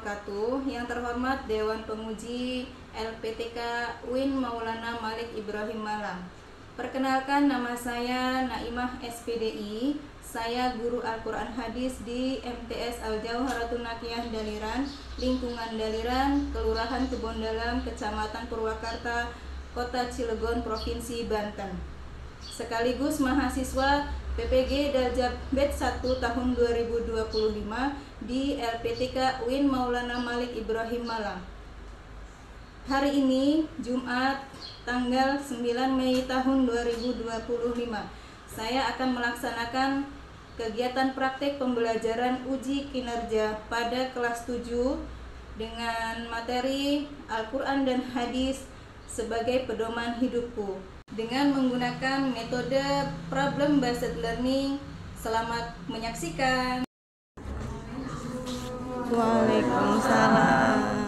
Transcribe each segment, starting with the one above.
wabarakatuh. Yang terhormat Dewan Penguji LPTK UIN Maulana Malik Ibrahim Malang. Perkenalkan, nama saya Naimah SPDI. Saya guru Al-Quran Hadis di MTS Al-Jauharatun Nakiyah Daliran, lingkungan Daliran, Kelurahan Kebon Dalam, Kecamatan Purwakarta, Kota Cilegon, Provinsi Banten. Sekaligus mahasiswa PPG Darjat Batch 1 tahun 2025 di LPTK UIN Maulana Malik Ibrahim Malang. Hari ini Jumat tanggal 9 Mei tahun 2025, saya akan melaksanakan kegiatan praktek pembelajaran uji kinerja pada kelas 7 dengan materi Al-Quran dan Hadis sebagai pedoman hidupku dengan menggunakan metode problem based learning. Selamat menyaksikan. Waalaikumsalam.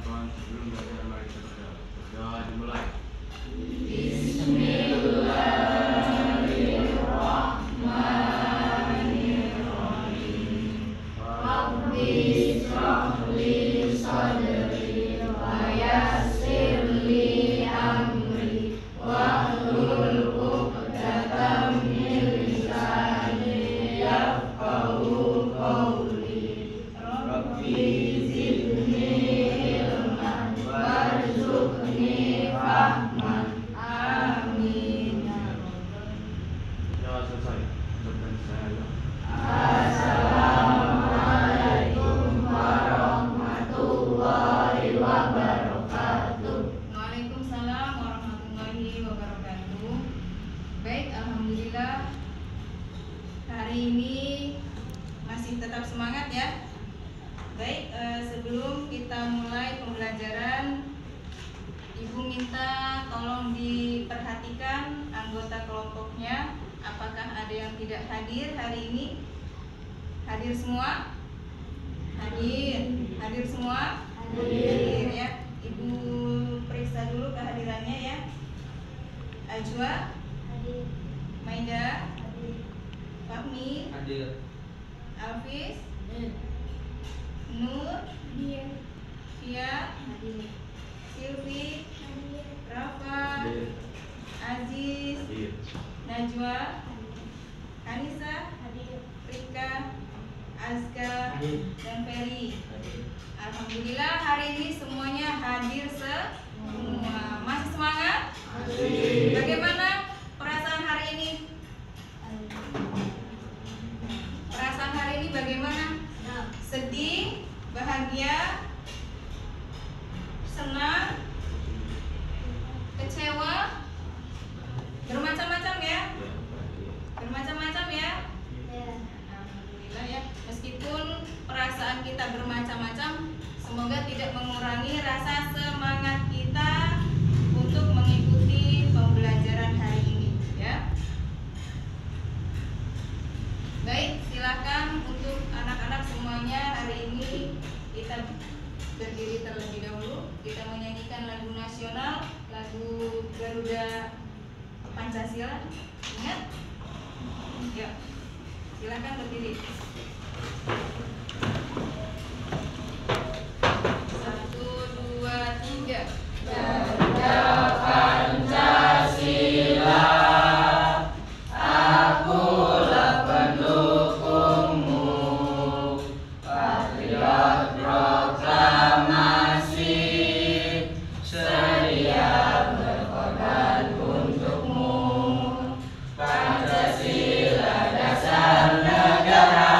Sebelum belajar mari kita berdoa dimulai. Bismillahirrahmanirrahim. Rabbi shrah li sadri wa yassir li amri wahlul 'uqdatam min lisani yafqahu qawli. Rabbi amin. Ya selesai. Assalamualaikum warahmatullahi wabarakatuh. Waalaikumsalam warahmatullahi wabarakatuh. Baik, alhamdulillah hari ini masih tetap semangat ya. Baik, sebelum kita mulai pembelajaran, Ibu minta tolong diperhatikan anggota kelompoknya. Apakah ada yang tidak hadir hari ini? Hadir semua? Hadir semua? Hadir ya. Ibu periksa dulu kehadirannya ya. Ajwa? Hadir. Maida? Hadir. Fahmi? Hadir. Alfis? Hadir. Nur? Hadir. Fia? Hadir. Silvi, Rafa, Aziz, Najwa, Anissa, Rika, Azka, dan Ferry. Alhamdulillah hari ini semuanya hadir semua. Masih semangat? Bagaimana perasaan hari ini? Perasaan hari ini bagaimana? Sedih, bahagia, senang, kecewa, bermacam-macam ya? Bermacam-macam ya? Alhamdulillah ya. Meskipun perasaan kita bermacam-macam, semoga tidak mengurangi rasa semangat kita untuk mengikuti pembelajaran hari ini ya. Baik, silakan untuk anak-anak semuanya hari ini kita berdiri terlebih dahulu. Kita menyanyikan lagu nasional, lagu Garuda Pancasila. Ingat? Ya. Silakan berdiri. 1, 2, 3. Garuda Pancasila, akulah pendukungmu, patriot proklamasi, sedia berkorban untukmu. Pancasila dasar negara,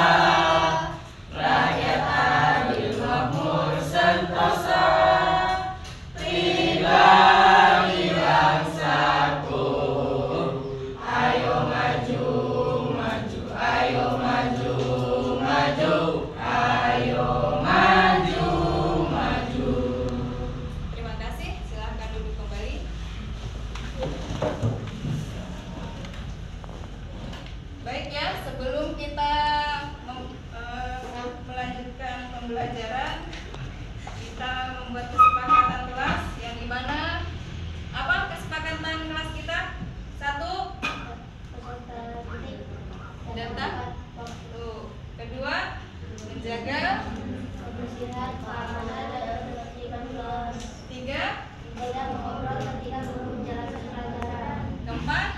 pembelajaran kita membuat kesepakatan kelas yang dimana apa kesepakatan kelas kita? Satu, data. Tuh. Kedua, menjaga. Tiga, keempat,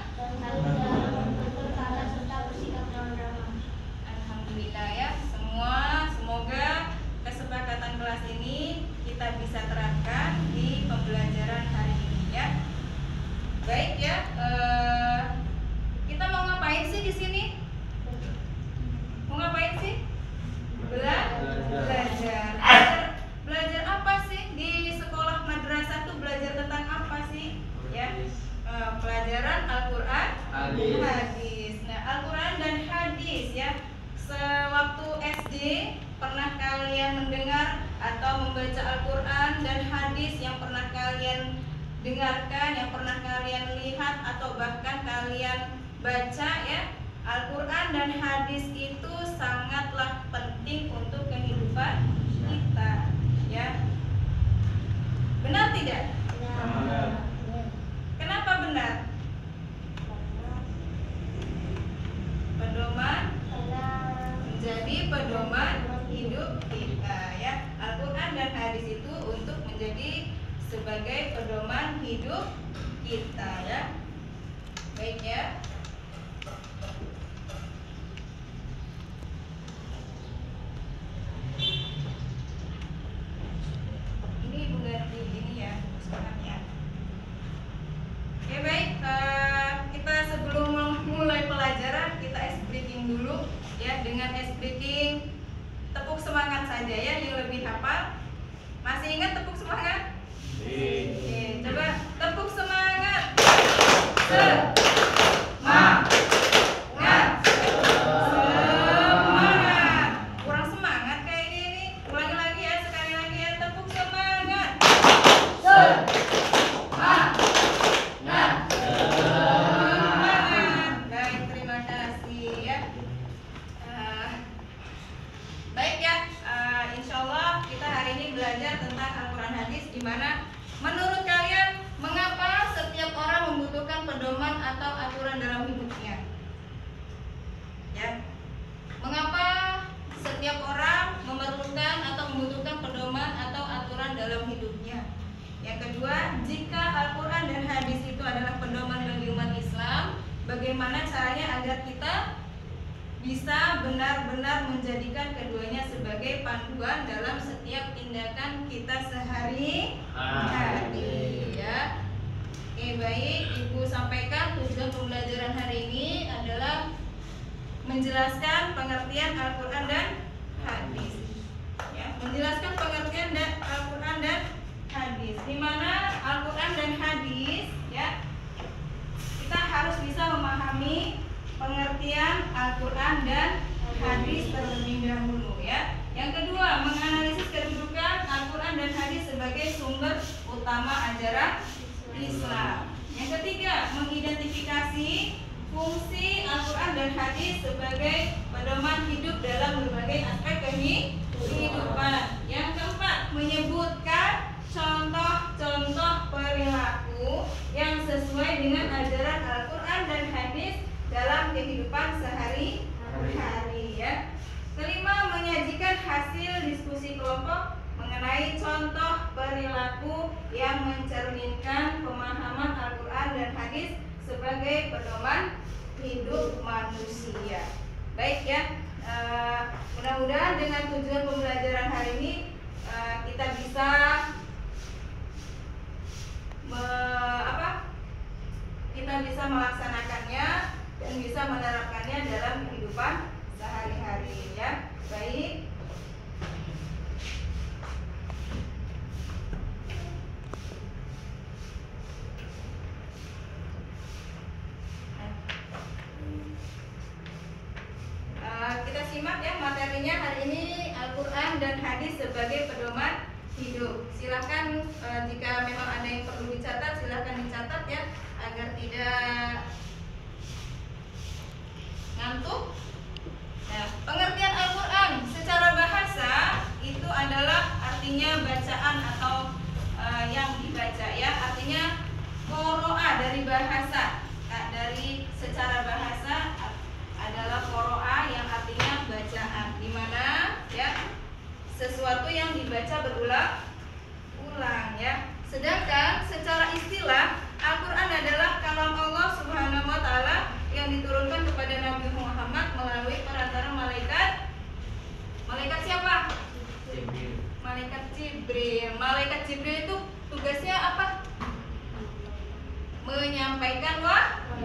alhamdulillah ya, semoga kesepakatan kelas ini kita bisa terapkan di pembelajaran hari ini ya. Baik ya, kita mau ngapain sih di sini? Mau ngapain sih? Belajar. Belajar apa sih di sekolah madrasah tuh, belajar tentang apa sih? Ya, pelajaran Al-Quran, hadis. Nah, Al-Quran dan hadis ya. Sewaktu SD pernah kalian mendengar atau membaca Al-Quran dan hadis yang pernah kalian dengarkan, yang pernah kalian lihat atau bahkan kalian baca ya? Al-Quran dan hadis itu sangatlah penting untuk kehidupan kita ya. Benar tidak? Benar. Kenapa benar? Pedoman, menjadi pedoman hidup kita ya. Al-Quran dan hadis itu untuk menjadi sebagai pedoman hidup kita ya. Baik ya. Ini Ibu ganti ini ya, sebenarnya. Oke baik, kita sebelum mulai pelajaran kita ice breaking dulu ya, dengan ice breaking tepuk semangat saja ya yang lebih hafal. Masih ingat tepuk semangat? Oke, coba tepuk semangat. Semangat. Semangat. Kurang semangat kayaknya ini. Ulangi lagi ya, sekali lagi ya, tepuk semangat. Semangat. Baik, terima kasih ya. Baik ya, insya Allah kita hari ini belajar tentang Al-Quran hadis, di mana menurut kalian mengapa setiap orang membutuhkan pedoman atau aturan dalam hidupnya? Ya, mengapa setiap orang memerlukan atau membutuhkan pedoman atau aturan dalam hidupnya? Yang kedua, jika Al-Quran dan hadis itu adalah pedoman bagi umat Islam, bagaimana caranya agar kita bisa benar-benar menjadikan keduanya sebagai panduan dalam setiap tindakan kita sehari-hari ya. Oke baik, Ibu sampaikan tujuan pembelajaran hari ini adalah menjelaskan pengertian Al-Quran dan hadis ya, menjelaskan pengertian Al-Quran dan hadis, di mana Al-Quran dan hadis ya, kita harus bisa memahami pengertian Al-Quran dan hadis terlebih dahulu ya. Yang kedua, menganalisis kedudukan Al-Quran dan hadis sebagai sumber utama ajaran Islam. Yang ketiga, mengidentifikasi fungsi Al-Quran dan hadis sebagai pedoman hidup dalam berbagai aspek kehidupan. Yang keempat, menyebutkan contoh-contoh perilaku yang sesuai dengan ajaran Al-Quran dan hadis dalam kehidupan sehari-hari ya. Kelima, menyajikan hasil diskusi kelompok mengenai contoh perilaku yang mencerminkan pemahaman Al-Quran dan hadis sebagai pedoman hidup manusia. Baik ya, mudah-mudahan dengan tujuan pembelajaran hari ini kita bisa kita bisa melaksanakannya dan bisa menerapkannya dalam kehidupan sehari-hari ya. Baik. Kita simak ya materinya hari ini, Al-Quran dan hadis sebagai pedoman hidup. Silakan jika memang ada yang perlu dicatat, silakan dicatat ya agar tidak ngantuk. Nah, pengertian Al-Quran secara bahasa itu artinya bacaan atau yang dibaca ya. Artinya qoro'a dari bahasa, dari secara bahasa adalah qoro'a yang artinya bacaan, dimana ya sesuatu yang dibaca berulang-ulang ya. Sedangkan secara istilah Al-Quran adalah kalam Allah Subhanahu wa Ta'ala yang diturunkan kepada Nabi Muhammad melalui perantara malaikat. Malaikat siapa? Jibril. Malaikat Jibril. Malaikat Jibril itu tugasnya apa? Menyampaikan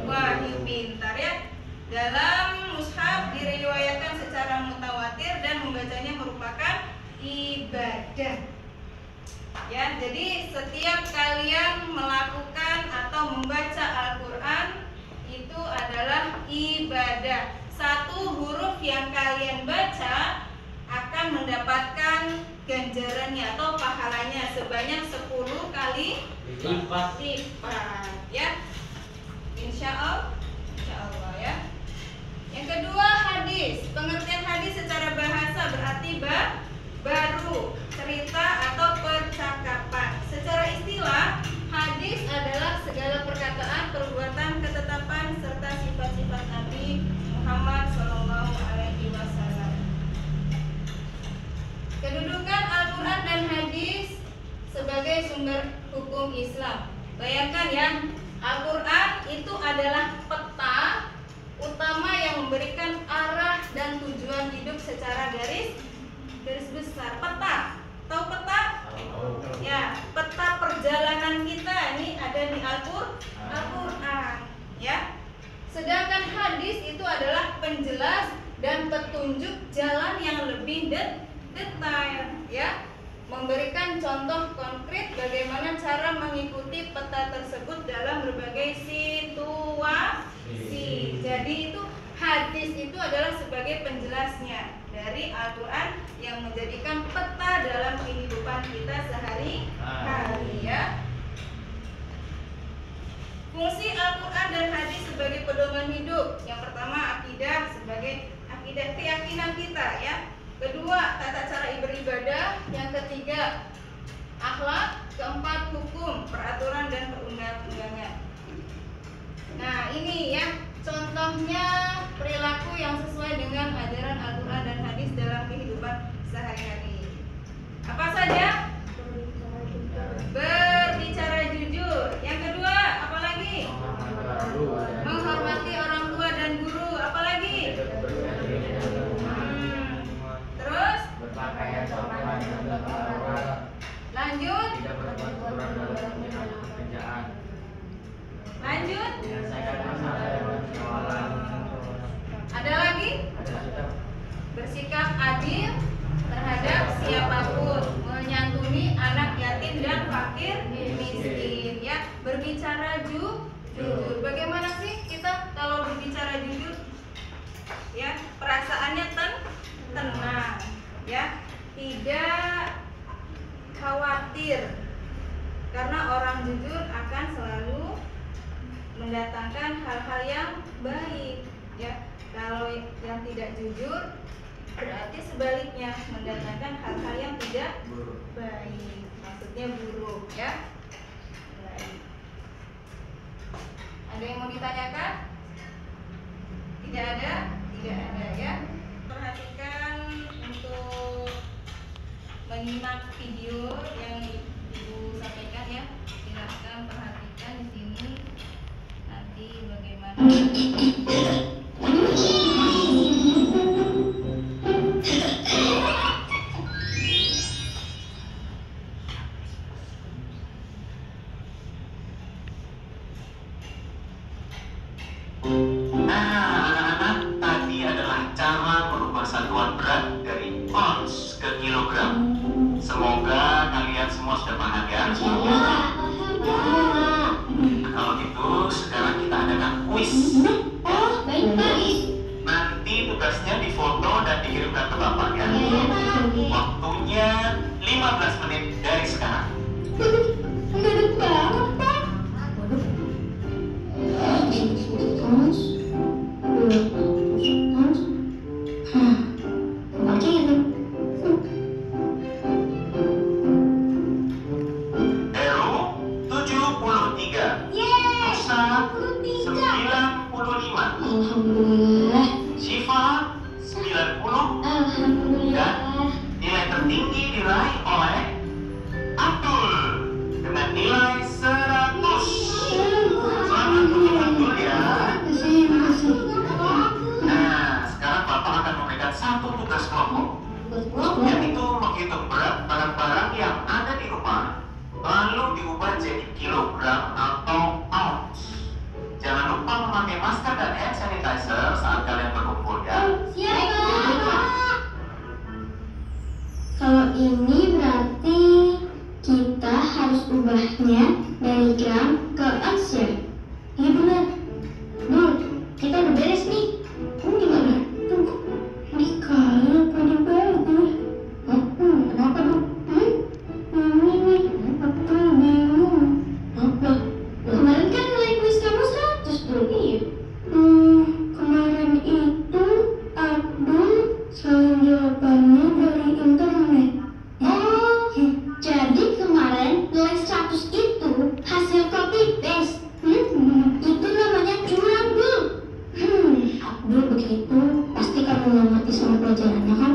wahyu. Pintar ya. Dalam mushaf diriwayatkan secara mutawatir dan membacanya merupakan ibadah. Ya, jadi setiap kalian melakukan atau membaca Al-Quran itu adalah ibadah. Satu huruf yang kalian baca akan mendapatkan ganjarannya atau pahalanya sebanyak 10 kali lipat ya. Insya Allah ya. Yang kedua, hadis. Pengertian hadis secara bahasa berarti baru, cerita atau percakapan. Secara istilah, hadis adalah segala perkataan, perbuatan, ketetapan serta sifat-sifat Nabi Muhammad SAW. Kedudukan Al-Quran dan hadis sebagai sumber hukum Islam. Bayangkan ya, Al-Quran itu adalah peta utama yang memberikan arah dan tujuan hidup secara garis besar. Peta, tahu peta? Ya, peta perjalanan kita ini ada di Al-Quran ya. Sedangkan hadis itu adalah penjelas dan petunjuk jalan yang lebih detail ya, memberikan contoh konkret bagaimana cara mengikuti peta tersebut dalam berbagai situasi. Jadi itu hadis itu adalah sebagai penjelasnya dari Al-Quran yang menjadikan peta dalam kehidupan kita sehari-hari ya. Fungsi Al-Quran dan hadis sebagai pedoman hidup. Yang pertama, akidah sebagai akidah keyakinan kita ya. Kedua, tata cara beribadah. Yang ketiga, akhlak. Keempat, hukum, peraturan dan perundang-undangan. Nah, ini ya contohnya perilaku yang sesuai dengan ajaran Al-Quran dan hadis dalam kehidupan sehari-hari. Apa saja? Berbicara jujur. Yang kedua, apa lagi? Menghormati orang tua dan guru. Apa lagi? Terus? Berpakaian sopan dan beraurat. Lanjut? Tidak berbuat curang dalam pekerjaan. Lanjut? Menyelesaikan masalah dengan persoalan. Ada lagi? Bersikap adil terhadap siapapun, menyantuni anak yatim dan fakir miskin ya. Berbicara jujur. Bagaimana sih kita kalau berbicara jujur? Ya, perasaannya tenang ya, tidak khawatir, karena orang jujur akan selalu mendatangkan hal-hal yang baik ya. Kalau yang tidak jujur berarti sebaliknya mendatangkan hal-hal yang tidak baik, maksudnya buruk ya. Baik. Ada yang mau ditanyakan? Tidak ada? Tidak ada ya. Perhatikan untuk menyimak video yang Ibu sampaikan ya. Silakan perhatikan di sini nanti bagaimana. Semoga kalian semua sudah paham ya. Kalau gitu sekarang kita adakan kuis. Nanti tugasnya difoto dan dikirimkan ke Bapak ya. Waktunya 15 menit dari sekarang. satu tugas kelompok, yaitu menghitung berat barang-barang yang ada di rumah, lalu diubah jadi kilogram atau ounce. Jangan lupa memakai masker dan hand sanitizer saat kalian berkumpul ya. Siap, Kak. Kalau ini berarti kita harus ubahnya dari gram ke ounce ya? Iya benar. Dul, kita udah beres nih. Kamu gimana? Tunggu. Dikali apa dibagi? Kenapa dong? Ini nih, aku bingung. Apa? Kemarin kan nilai kuis kamu 100 dulu. Iya. Kemarin itu Abdul selain jawabannya dari internet. Oh, jadi kemarin nilai 100 itu hasil copy paste. Itu namanya curang, Dul. Abdul begitu, pasti kamu nggak ngerti sama pelajarannya kan?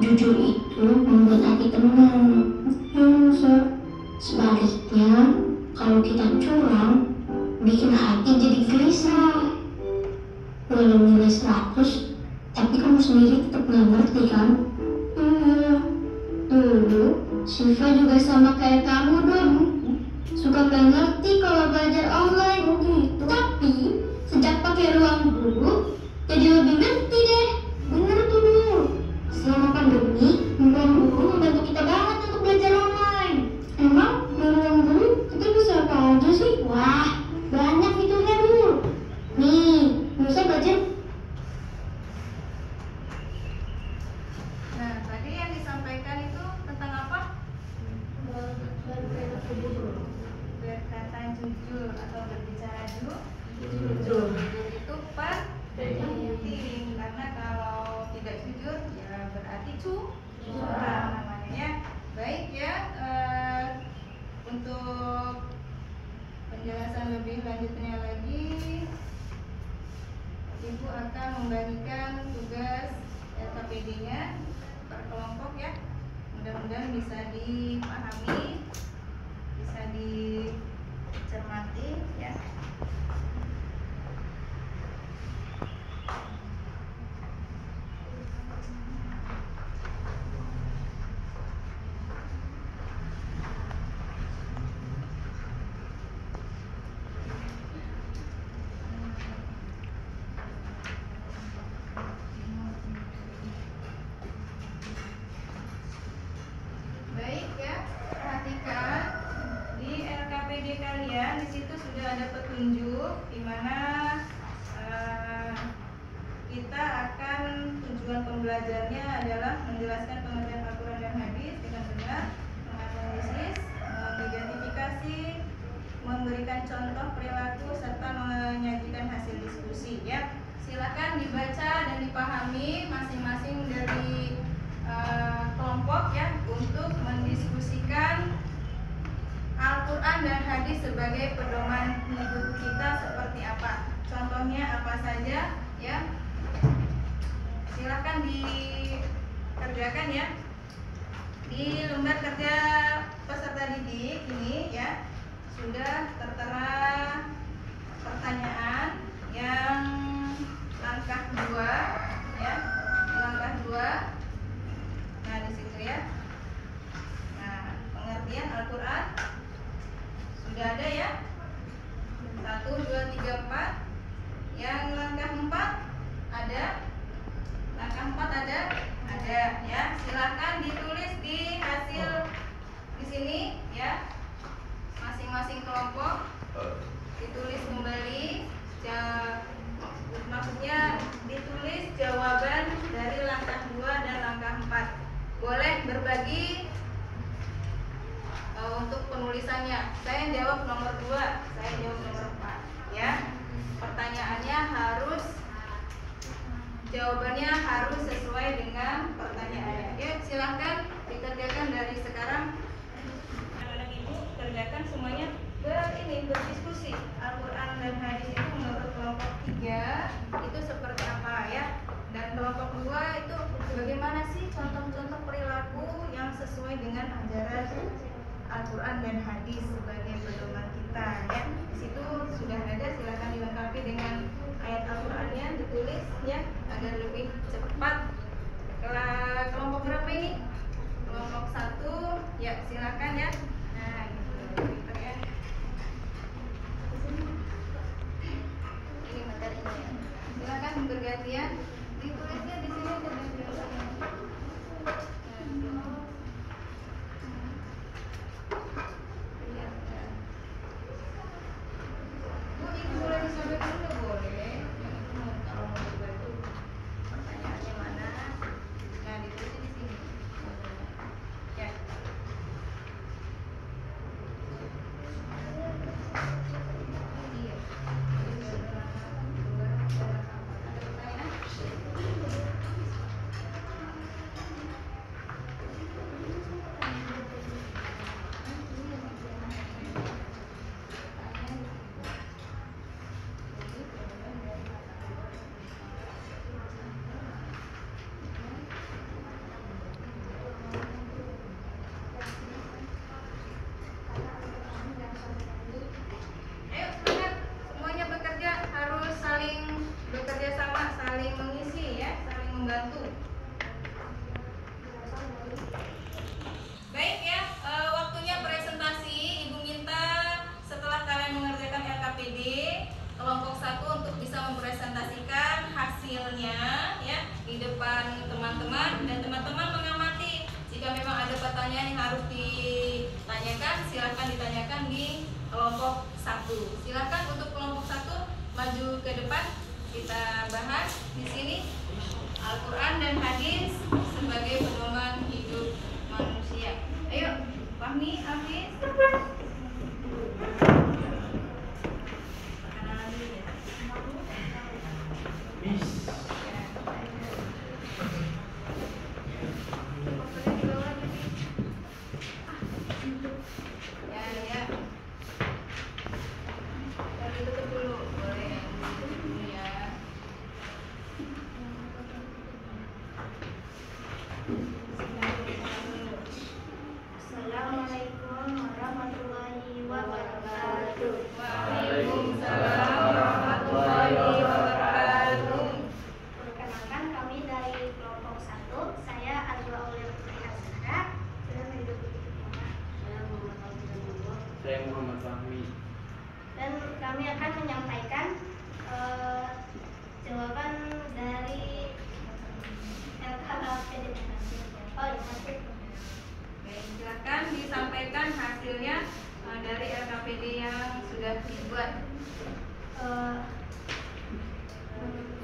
Jujur itu membuat hati tenang. Ya, masa? Sebaliknya, kalau kita curang, bikin hati jadi gelisah. Walau nilai 100, tapi kamu sendiri tetap nggak ngerti kan? Iya. Dulu, Syifa juga sama kayak kamu dong. Suka nggak ngerti kalau belajar online. Gitu. Tapi, sejak pakai ruang guru, jadi lebih ngerti deh. Bener tuh dulu. Selama pandemi, ruang guru membantu kita banget untuk belajar online. Emang di ruang guru kita bisa apa aja sih? Wah, banyak fiturnya dulu. Nih, bisa belajar. Nah, tadi yang disampaikan itu tentang apa? Berkata jujur atau berbicara jujur. Itu penting karena kalau tidak jujur ya berarti curang namanya ya. Baik ya, untuk penjelasan lebih lanjutnya lagi, Ibu akan membagikan tugas LKPD-nya per kelompok ya. Mudah-mudahan bisa dipahami, bisa dicermati ya. Baik ya, perhatikan di LKPD kalian di situ sudah ada petunjuk di mana kita akan tujuan pembelajarnya adalah menjelaskan pengertian Al-Quran dan hadis dengan benar, menganalisis, mengidentifikasi, memberikan contoh perilaku serta menyajikan hasil diskusi ya. Silakan dibaca dan dipahami masing-masing dari kelompok ya untuk mendiskusikan Al-Quran dan hadis sebagai pedoman hidup kita seperti apa. Contohnya apa saja ya. Silakan dikerjakan ya. Di lembar kerja peserta didik ini ya sudah tertera pertanyaan yang langkah 2 ya. Langkah 2. Nah, di situ ya. Nah, pengertian Al-Quran sudah ada ya. 1, 2, 3, 4. Yang langkah 4 ada. Langkah 4 ada ya. Silakan ditulis di hasil di sini ya. Masing-masing kelompok ditulis kembali maksudnya ditulis jawaban dari langkah 2 dan langkah 4. Boleh berbagi untuk penulisannya. Saya jawab nomor 2, saya jawab nomor 4 ya. Pertanyaannya harus jawabannya harus sesuai dengan pertanyaannya. Ya, silahkan dikerjakan dari sekarang. Anak-anak ibu kerjakan semuanya berdiskusi. Al-Quran dan hadis itu menurut kelompok 3 itu seperti apa ya? Dan kelompok 2 itu bagaimana sih contoh-contoh perilaku yang sesuai dengan ajaran Al-Quran dan hadis sebagai pedoman kita ya. Di situ sudah ada, silakan dilengkapi dengan ayat Al-Qurannya, ditulis ya. agar lebih cepat. Kelompok berapa ini? Kelompok 1. Ya, silakan ya. Nah, gitu. Pinter ya. Ini materinya ya. Silakan bergantian. Ditulisnya di sini aja biasanya. Bu, ini boleh disampaikan dulu boleh. Kalau mau dibantu. Pertanyaannya mana? Nah, ditulisnya di sini. Ya. Iya. Ada pertanyaan? Ayo semangat, semuanya bekerja, harus saling bekerja sama, saling mengisi ya, saling membantu. Baik ya, waktunya presentasi. Ibu minta setelah kalian mengerjakan LKPD kelompok 1 untuk bisa mempresentasikan hasilnya ya di depan teman-teman, dan teman-teman mengamati. Jika memang ada pertanyaan yang harus ditanyakan, silakan ditanyakan di kelompok 1. Silakan untuk kelompok 1 maju ke depan. Kita bahas di sini Al-Quran dan hadis sebagai pedoman hidup manusia. Ayo, Fahmi, Hafiz. Perkenalan dulu ya. Fotonya di bawah aja, Pi. Ya, ya. Yang ditutup dulu, boleh yang ditutup dulu ya. Assalamualaikum warahmatullahi wabarakatuh. Waalaikumsalam warahmatullahi wabarakatuh. Perkenalkan, kami dari kelompok 1. Saya Azwa Aulia Putri Azhara. Sudah hidup di Timur. Saya Muhammad Abdullah. Saya Muhammad Fahmi. Dan kami akan menyampaikan jawaban dari LKPD. Oh, ya, masih. Baik, silakan disampaikan hasilnya dari LKPD yang sudah dibuat.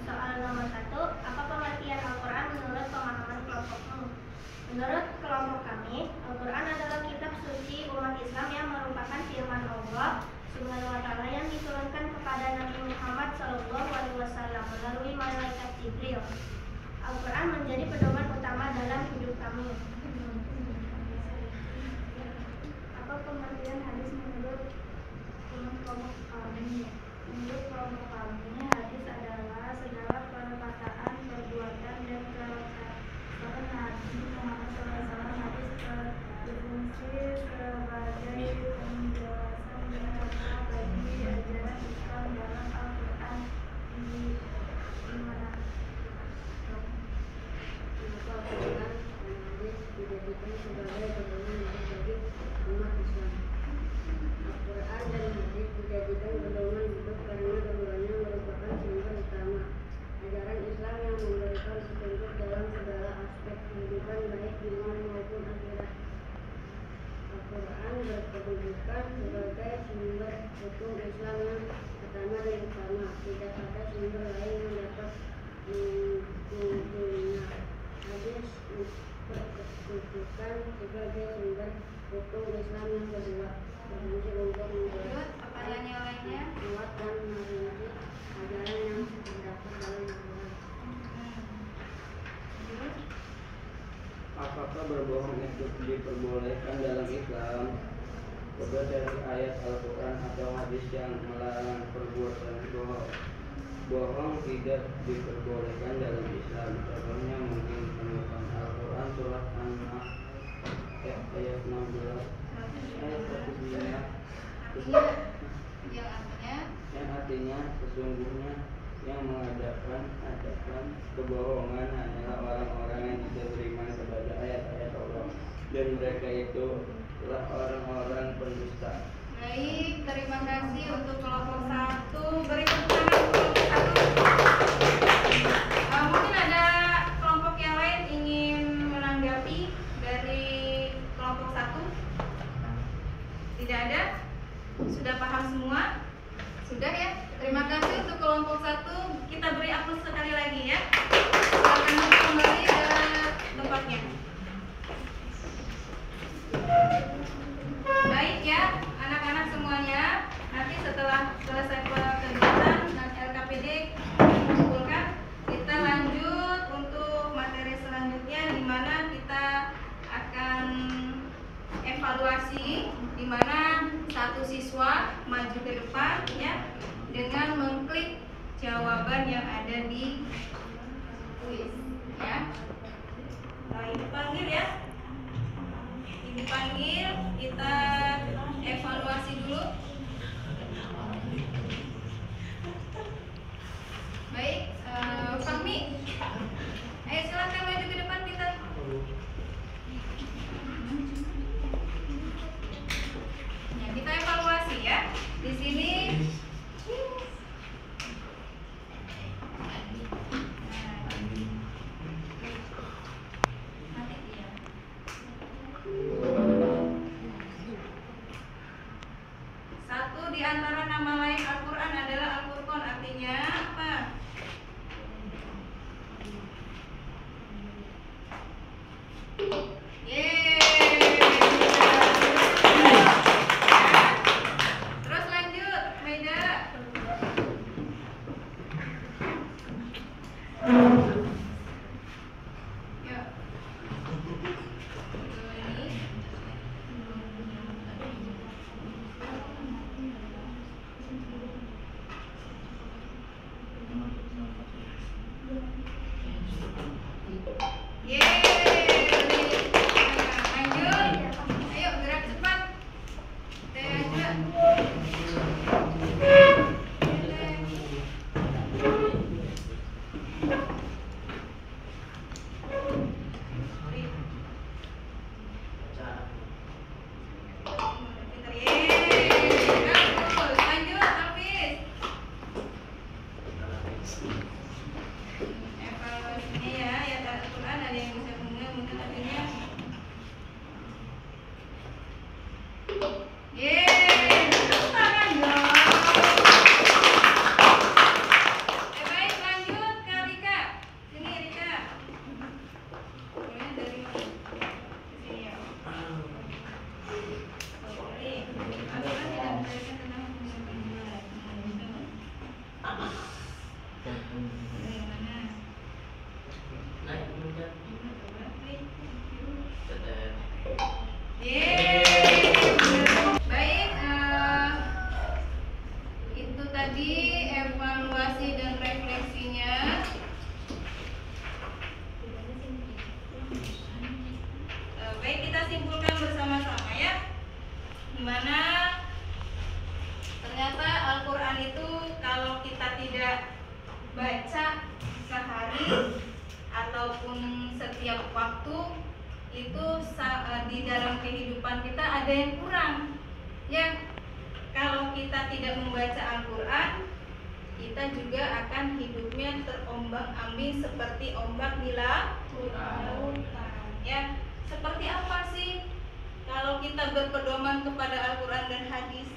Soal nomor 1, apa pengertian Al-Quran menurut pemahaman kelompokmu? Menurut kelompok kami, Al-Quran adalah kitab suci umat Islam yang merupakan firman Allah Subhanahu wa Ta'ala yang diturunkan kepada Nabi Muhammad SAW melalui malaikat Jibril. Al-Quran menjadi pedoman utama dalam hidup kami. Apa pengertian hadis menurut kelompok kami? Menurut kelompok kami, hadis adalah segala perkataan, perbuatan, dan perkataan Nabi Muhammad SAW. Hadis berfungsi sebagai penjelasan dan makna bagi ajaran Islam dalam Al-Quran di mana Al-Quran dijadikan sebagai pedoman bagi umat Islam. Al-Quran dan hadis dijadikan pedoman hidup karena keduanya merupakan sumber utama ajaran Islam yang memberikan petunjuk dalam segala aspek kehidupan baik dunia maupun akhirat. Al-Quran berkedudukan sebagai sumber hukum Islam yang pertama dan utama. Tidak ada sumber lain yang dapat mengikutinya. Hadis berkedudukan sebagai sumber hukum Islam yang kedua. Berfungsi untuk Lanjut, pertanyaan yang lainnya. membuat dan merinci ajaran yang terdapat dalam Al-Quran. Lanjut. Apakah berbohong itu diperbolehkan dalam Islam? Berdasarkan ayat Al-Quran atau hadis yang melarang perbuatan bohong. Bohong tidak diperbolehkan dalam Islam. Contohnya mungkin menemukan Al-Quran surat An-Nahl ayat 16 ayat 105 Artinya, yang artinya yang artinya sesungguhnya yang mengadakan kebohongan hanyalah orang-orang yang tidak beriman kepada ayat-ayat Allah, dan mereka itu adalah orang-orang pendusta. Baik, terima kasih untuk kelompok 1. Beri tepuk tangan untuk kelompok 1. Mungkin ada kelompok yang lain ingin menanggapi dari kelompok 1? Tidak ada? Sudah paham semua? Sudah ya? Terima kasih untuk kelompok 1. Kita beri aplaus sekali lagi ya. Silakan kembali ke tempatnya. Baik ya, anak-anak semuanya. Nanti setelah selesai kegiatan dan LKPD dikumpulkan, kita lanjut untuk materi selanjutnya, di mana kita akan evaluasi, di mana satu siswa maju ke depan ya dengan mengklik jawaban yang ada di kuis ya. Ini panggil ya. Ini panggil, kita evaluasi dulu. Baik, Fahmi, ayo silakan maju ke depan kita. Ya, kita evaluasi ya. Di sini satu di antara nama lain Al-Quran adalah Al-Furqan, artinya apa? Terus lanjut, Maida. Yuk. Lanjut. Ayo gerak cepat. Lanjut, Hafiz. Evaluasinya ya, ayat Al-Quran ada yang bisa mendengar, mungkin artinya. Tepuk tangan dong. Baik, lanjut ke Rika. Sini Rika. Mulai dari sini ya. Al-Quran tidak menjelaskan tentang hukum penjualan. Dari mana? Baik, itu tadi evaluasi dan refleksinya. Baik, kita simpulkan bersama-sama ya, dimana ternyata Al-Quran itu kalau kita tidak baca sehari ataupun setiap waktu, itu di dalam kehidupan kita ada yang kurang ya. Kalau kita tidak membaca Al-Quran, kita juga akan hidupnya terombang-ambing seperti ombak di lautan ya. Seperti apa sih kalau kita berpedoman kepada Al-Quran dan hadis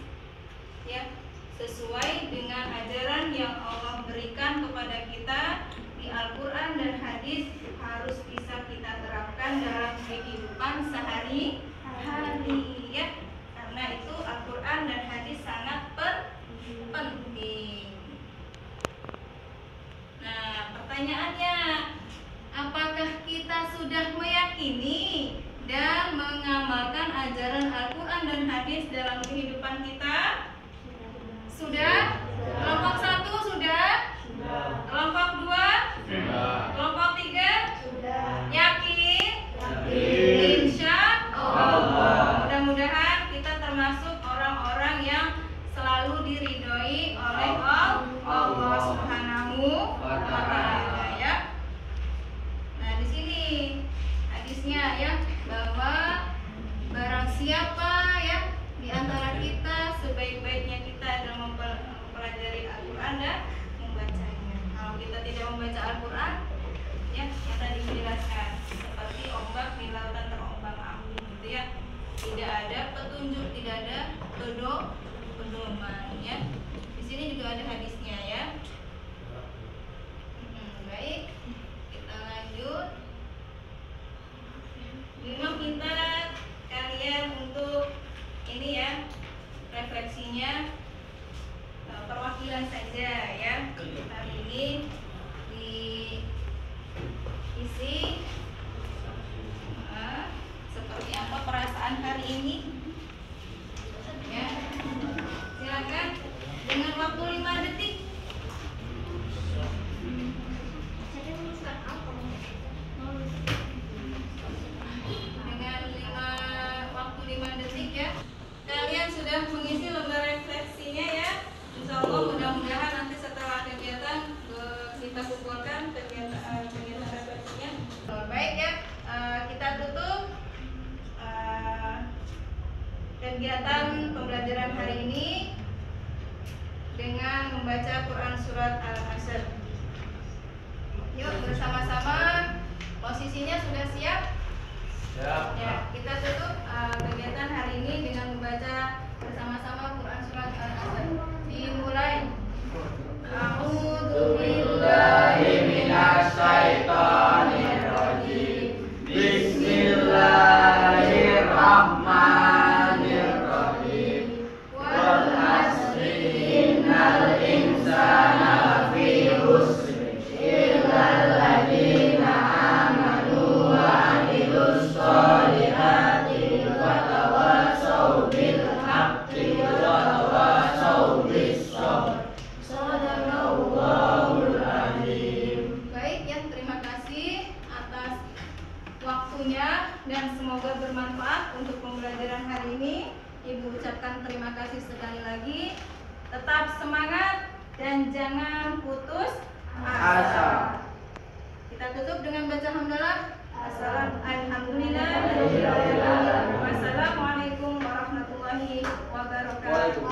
ya, sesuai dengan ajaran yang Allah berikan kepada kita di Al-Quran dan hadis, harus bisa kita terapkan dalam kehidupan sehari-hari ya. Karena itu Al-Quran dan hadis sangat penting. Nah, pertanyaannya, apakah kita sudah meyakini dan mengamalkan ajaran Al-Quran dan hadis dalam kehidupan kita? Sudah? Kelompok 1 sudah? Kelompok 2? Kelompok 3? Yakin? Insya Allah. Mudah-mudahan kita termasuk orang-orang yang selalu diridhoi oleh Allah Subhanahu siapa ya di antara kita sebaik-baiknya kita dalam mempelajari Al-Quran dan membacanya. Kalau kita tidak membaca Al-Quran, ya yang tadi dijelaskan seperti ombak di lautan terombang-ambing gitu ya. Tidak ada petunjuk, tidak ada pedoman ya. Di sini juga ada hadisnya ya. Baik, kita lanjut. Minta kalian untuk ini ya, refleksinya perwakilan saja ya. Hari ini diisi seperti apa perasaan hari ini ya. Silakan dengan waktu 5 detik. Waktu 5 detik ya. Kalian sudah mengisi lembar refleksinya ya. Insya Allah mudah-mudahan nanti setelah kegiatan kita kumpulkan kegiatan refleksinya. Baik ya, kita tutup kegiatan pembelajaran hari ini dengan membaca Quran surat Al-Asr. Yuk bersama-sama, posisinya sudah siap? Ya, kita tutup kegiatan hari ini dengan membaca bersama-sama Quran surat Al-Asr. Dimulai. A'udzu billahi minasy syaithanir rajim. Bismillahirrahmanirrahim. Wal 'asri innal insana lafi khusr illa alladziina amanu wa 'amilus sholihati wa tawassaw bil haqqi wa tawassaw bis sabr. Shadaqallahul azim. Baik ya, terima kasih atas waktunya dan semoga bermanfaat untuk pembelajaran hari ini. Ibu ucapkan terima kasih sekali lagi. Tetap semangat dan jangan putus asa. Kita tutup dengan baca hamdalah. Alhamdulillah. Wassalamualaikum warahmatullahi wabarakatuh.